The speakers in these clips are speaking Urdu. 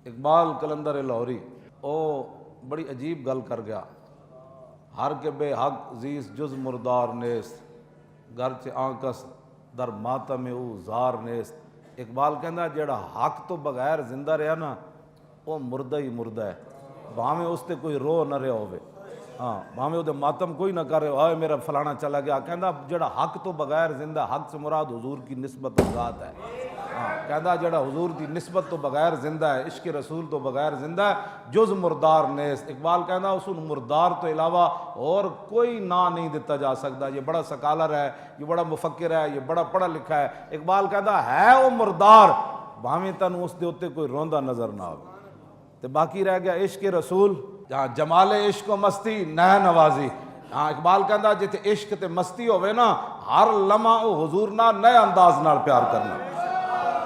اقبال کلندر لاہوری او بڑی عجیب گل کر گیا، ہر کے بے حق زیس جز مردار نیست، گرچہ آنکس در ماتم او زار نیست۔ اقبال کہندا جیڑا حق تو بغیر زندہ رہا نا وہ مردہ ہی مردہ ہے، بھاویں اس تے کوئی رو نہ رہا ہوئے، ہاں بھاویں وہ ماتم کوئی نہ کر رہے آئے میرا فلانا چلا گیا، کہندا جیڑا حق تو بغیر زندہ، حق سے مراد حضور کی نسبت و ذات ہے، ہاں کہندا جیڑا حضور دی نسبت تو بغیر زندہ ہے، عشق رسول تو بغیر زندہ ہے، جز مردار نیست۔ اقبال کہندا اس مردار تو علاوہ اور کوئی نا نہیں دیتا جا سکتا، یہ بڑا سکالر ہے، یہ بڑا مفکر ہے، یہ بڑا پڑھا لکھا ہے۔ اقبال کہندا ہے وہ مردار بھاویں تن اس دے اوتے کوئی روندا نظر نہ آوے، تے باقی رہ گیا عشق رسول، جہاں جمال عشق و مستی نہ نوازی۔ ہاں اقبال کہندا جتے عشق تے مستی ہوئے نا ہر لمحہ او حضور نال نئے انداز نال پیار کرنا،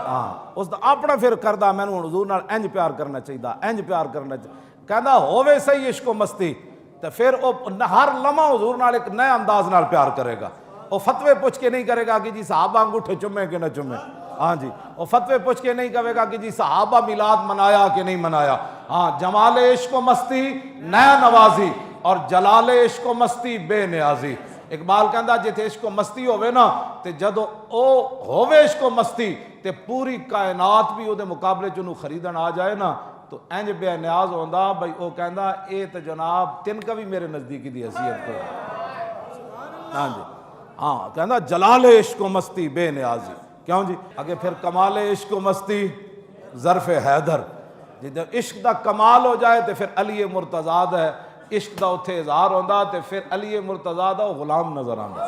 ہاں اس دا اپنا پھر کردہ میں نے حضور نال انج پیار کرنا چاہیے، انج پیار کرنا چاہیے، کہندا ہووے صحیح عشق و مستی تے پھر او ہر لمحہ حضور نال ایک نئے انداز نال پیار کرے گا۔ وہ فتوے پوچھ کے نہیں کرے گا کہ جی صحابہ انگوٹھے چومے کہ نہ چومے، ہاں جی وہ فتوے پوچھ کے نہیں کہے گا کہ جی صحابہ میلاد منایا کہ نہیں منایا، ہاں جمال عشق و مستی نیا نوازی اور جلال عشق و مستی بے نیازی۔ اقبال کہندا جتے عشق و مستی ہوئے نا تے جدو او ہوئے عشق و مستی تے پوری کائنات بھی او دے مقابلے چنو خریدن آ جائے نا تو انج بے نیاز ہوندا بھائی او کہندا اے تے جناب تن کا بھی میرے نزدیکی دی حیثیت کو، ہاں جی ہاں کہندا جلال عشق و مستی بے نیازی، کیوں جی اگے پھر کمال عشق و مستی ظرف حیدر، جب عشق دا کمال ہو جائے تو پھر علی مرتضیٰ ہے، عشق دا اتھے اظہار ہوندا تو پھر علی مرتضیٰ دا غلام نظر آندا۔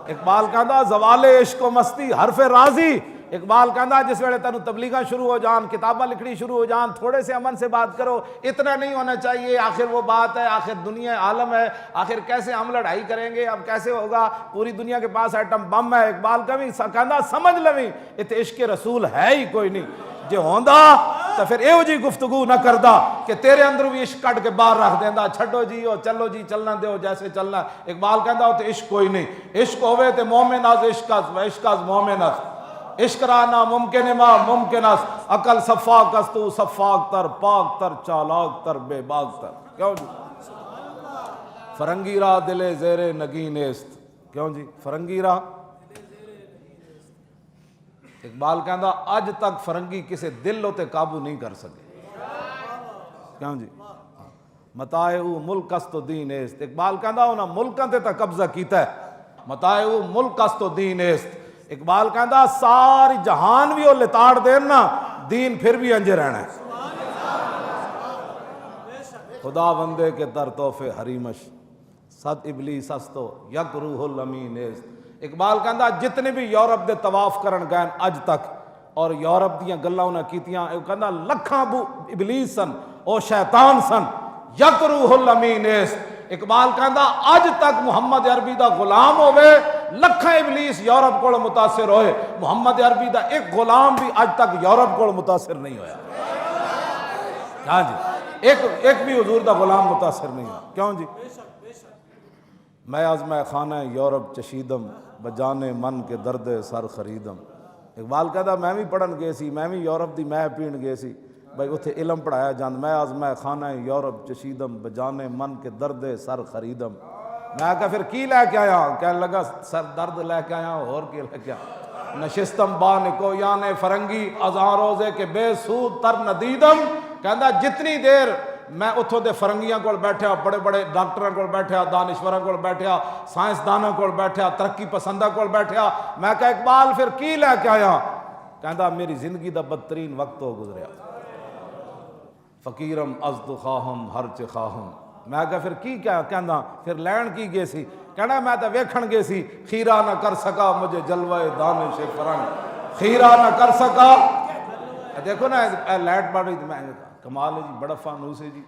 اقبال کہندا زوال عشق و مستی حرف راضی۔ اقبال کہندا جس ویلے تینوں تبلیغاں شروع ہو جان، کتاباں لکھنی شروع ہو جان، تھوڑے سے امن سے بات کرو، اتنا نہیں ہونا چاہیے آخر وہ بات ہے، آخر دنیا عالم ہے، آخر کیسے ہم لڑائی کریں گے، اب کیسے ہوگا، پوری دنیا کے پاس ایٹم بم ہے۔ اقبال کہندا سمجھ لویں اتنے عشق رسول ہے ہی کوئی نہیں، جو ہوندا تو پھر ایو جی گفتگو نہ کردا کہ تیرے اندر بھی عشق کٹ کے باہر رکھ دیندا، چھڈو جی او چلو جی چلنا دیو جیسے چلنا۔ اقبال کہندا تے عشق کوئی نہیں، عشق ہوئے تے مومن از عشق از و عشق از مومن از، عشق را نا ممکن ما ممکن است، عقل صفاق است تو صفاق تر، پاک تر چالاک تر بے باک تر، کیوں جی فرنگی را دل زیر نگین است، کیوں جی فرنگی را۔ اقبال کہندا اج تک فرنگی کسے دل ہوتے قابو نہیں کر سکے، کیوں جی متاع او ملک است و دین است۔ اقبال کہندا انہاں ملکاں تے تا قبضہ کیتا ہے، متاع او ملک است و دین است۔ اقبال کہندا ساری جہان بھی وہ لتاڑ دین نا دین پھر بھی انجے رہنا ہے۔ خدا بندے کے در تحفے حریمش صد ابلیس است و یک روح الامین است۔ اقبال کہندا جتنے بھی یورپ دے طواف کرن گئے اج تک اور یورپ دیاں گلاں انہاں کیتیاں، کہندا لکھاں ابلیس سن او شیطان سن، یک روح الامین است۔ اقبال کہندا اج تک محمد عربی دا غلام ہوئے، لکھاں ابلیس یورپ کو متاثر ہوئے، محمد عربی دا ایک غلام بھی اج تک یورپ کو متاثر نہیں ہویا، ہاں جی ایک بھی حضور دا غلام متاثر نہیں ہوا، کیوں جی میں از میں خانہ یورپ چشیدم بجانے من کے درد سر خریدم۔ اقبال کہتا میں بھی پڑھن گئے سی، میں بھی یورپ دی میں پین گئے سی، بھائی اتھے علم پڑھایا جان، میں از میں خانہ یورپ چشیدم بجانے من کے درد سر خریدم۔ میں کہا پھر کی لے کے آیا، کہنے لگا سر درد لے کے آیا اور کی لے کے آیا، نشستم با نکو یانے فرنگی ازاں روزے کے بے سود تر ندیدم۔ کہندا جتنی دیر میں اتھوں دے فرنگیاں کول بیٹھیا، بڑے بڑے ڈاکٹراں کول بیٹھیا، دانشوراں کول بیٹھیا، سائنسداناں کول بیٹھیا، ترقی پسنداں کول بیٹھیا، میں کہا اقبال پھر کی لے کے آیا، کہندا میری زندگی دا بدترین وقت ہو گزریا، فقیرم از تو خواہم ہرچ خواہم۔ میں کہا پھر کی کیا، کہندا پھر لین کی گئے سی، کہنا میں تو ویکھن گئے سی، خیرہ نہ کر سکا مجھے جلوہ دانش فرنگ، خیرہ نہ کر سکا۔ دیکھو نا لائٹ پڑ رہی تھی، میں کمال ہے جی، بڑا فانوس ہے جی،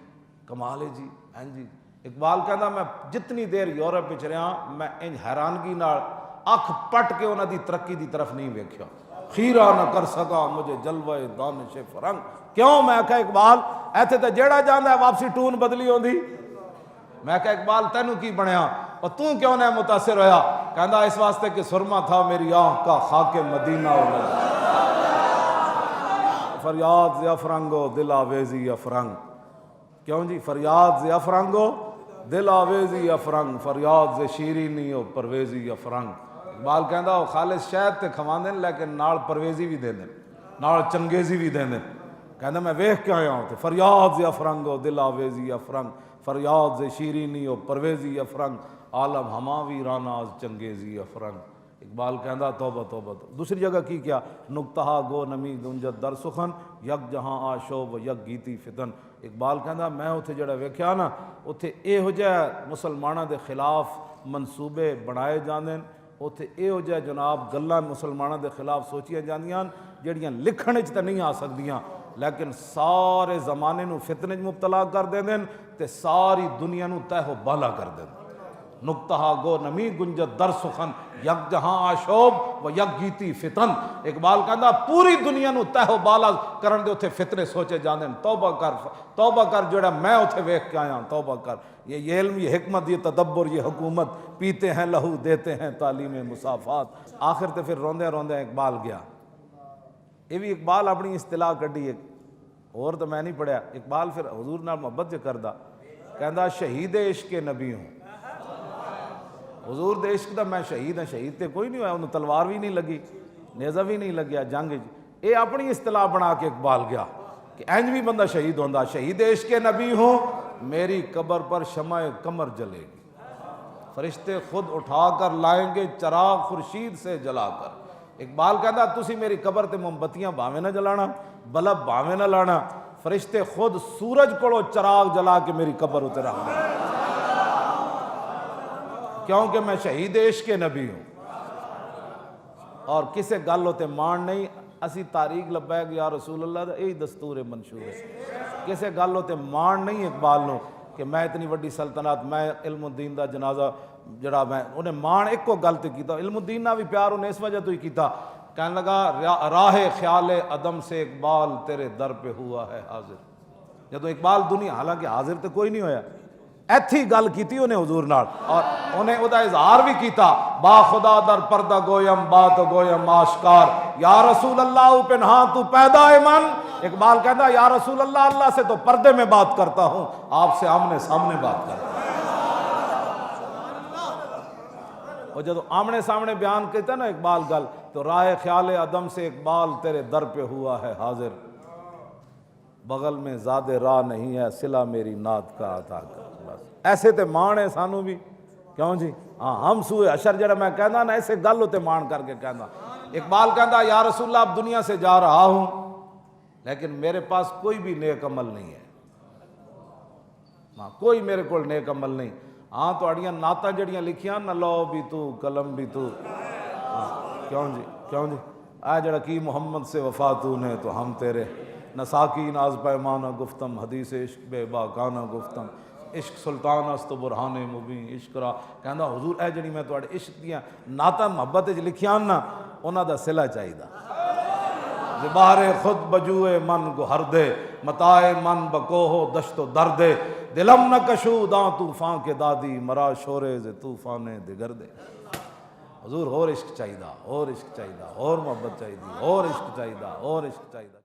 کمال ہے جی، ہاں جی۔ اقبال کہندا میں جتنی دیر یورپ وچ رہا میں ان حیرانگی نال اکھ پٹ کے انہاں دی ترقی دی طرف نہیں ویکھیا، خیرہ نہ کر سکا مجھے جلوہ دانش فرنگ، کیوں؟ میں کہا اقبال ایتھے تے جیڑا جاندا ہے واپسی ٹون بدلی ہوندی۔ میں کہا اقبال تینوں کی بنیا اور تو کیوں نہ متاثر ہویا؟ کہندا اس واسطے کہ سرما تھا میری آنکھ کا خاک مدینہ ہو گیا۔ فریاد افرنگو دل آویزی افرنگ. کیوں جی؟ فریاد افرنگو دل آویزی افرنگ، فریاد سے شیرینی ہو پرویزی افرنگ. اقبال کہندا وہ خالص شہد تے کھواندے لیکن نال پرویزی بھی دیندے، نال چنگیزی بھی دیندے. کہندا میں ویکھ کے آیا ہوں تے فریاد افرنگ ہو دل آویزی افرنگ، فریاد سے شیرینی ہو پرویزی افرنگ، عالم ہما ویرانہ از چنگیزی افرنگ. اقبال کہندا توبہ توبہ. دوسری جگہ کی کیا؟ نکتہا گو نمی گنجت در سخن، یک جہاں آشوب و یک گیتی فتن. اقبال کہندا میں اتھے جڑا ویکھیا نا اتھے یہو جہا مسلماناں دے خلاف منصوبے بنائے جاندے، اتھے یہو جہا جناب گلاں مسلماناں دے خلاف سوچیاں جاندیاں جڑیاں لکھن وچ تے نہیں آ سکدیاں لیکن سارے زمانے نو فتنے وچ مبتلا کر دیندے تے ساری دنیا نو تہہ و بالا کر دیندے. نکتہا گو نمی گنجت در سخن، یک جہاں آشوب و یک گیتی فتن. اقبال کہندا پوری دنیا نو تہہ و بالا کرن دے اتھے فتنے سوچے جاندے. توبہ کر جڑا میں اتھے ویکھ کے آیا. توبہ کر. یہ علم، یہ حکمت، یہ تدبر، یہ حکومت، پیتے ہیں لہو دیتے ہیں تعلیم مسافات. آخر تے پھر روندے روندے اقبال گیا. یہ بھی اقبال اپنی اصطلاح کڈی ایک اور تو میں نہیں پڑھیا. اقبال پھر حضور نال محبت جو کردا کہندا شہید عشق نبی ہوں. حضور دے عشق دا میں شہید ہاں. شہید تے کوئی نہیں ہویا، انہوں تلوار بھی نہیں لگی، نیزہ بھی نہیں لگیا جنگ. یہ اپنی اصطلاح بنا کے اقبال گیا کہ اینج بھی بندہ شہید ہوندا. شہید عشق نبی ہوں، میری قبر پر شمع قمر جلے گی، فرشتے خود اٹھا کر لائیں گے چراغ خورشید سے جلا کر. اقبال کہتا تسی میری قبر تے موم بتیاں بھاویں نہ جلانا، بلب بھاویں نہ لانا، فرشتے خود سورج کو چراغ جلا کے میری قبر اتر رکھ دیں، کیونکہ میں شہید عشق نبی ہوں. اور کسے گل ہوتے مان نہیں، اسی تاریخ لبیک یا رسول اللہ دا یہی دستور منشور ہے. کسے گل ہوتے مان نہیں اقبال نو کہ میں اتنی وڈی سلطنت، میں علم الدین دا جنازہ جڑا میں انہیں مان ایک کو گل تے کیتا. علم الدین نہ بھی پیار انہیں اس وجہ تو ہی کیتا، کہنے لگا راہ خیال عدم سے اقبال تیرے در پہ ہوا ہے حاضر. جدو اقبال دنیا حالانکہ حاضر تو کوئی نہیں ہویا، ایتھی گل کیتی انہیں حضور نال اور انہیں او دا اظہار بھی کیتا. با خدا در پردہ گویم بات گویم آشکار، یا رسول اللہ پنہاں تو پیدا من. اقبال کہتا یا رسول اللہ، اللہ سے تو پردے میں بات کرتا ہوں، آپ سے آمنے سامنے بات کرتا ہوں. اور جب آمنے سامنے بیان کہتا نا اقبال گل تو راہ خیال عدم سے اقبال تیرے در پہ ہوا ہے حاضر، بغل میں زاد راہ نہیں ہے صلہ میری نعت کا عطا کر. بس ایسے تے مان ہے سانو بھی، کیوں جی؟ ہاں ہم سوئے حشر جڑا میں کہنا نا ایسے گل ہوتے مان کر کے کہنا. اقبال کہتا یا رسول اللہ اب دنیا سے جا رہا ہوں لیکن میرے پاس کوئی بھی نیک عمل نہیں ہے. ہاں کوئی میرے کو نیک عمل نہیں. ہاں تو اڑیاں نعتاں جڑیاں لکھیاں نہ لو بھی تو قلم بھی تو. کیوں جی؟ کیوں جی؟ آ جڑا کی محمد سے وفا تو نے تو ہم تیرے، نہ ساکی ناز پیمانہ گفتم حدیث عشق بے باکانہ گفتم، عشق سلطان است برہان مبین عشق را. کہندا حضور اے جڑی میں تواڈے عشق دیاں نعتاں محبت وچ لکھیاں نا انہاں دا صلہ چاہیدا. زبار خود بجوئے من گہر دے، متائے من بکوہو دشت و دردے، دلم نہ کشوداں طوفان کے دادی، مرا شورے ز طوفان دگر دے. حضور اور عشق چاہیدا، اور عشق چاہیدا، اور محبت چاہیدی، اور عشق چاہیدا، اور عشق چاہیدا.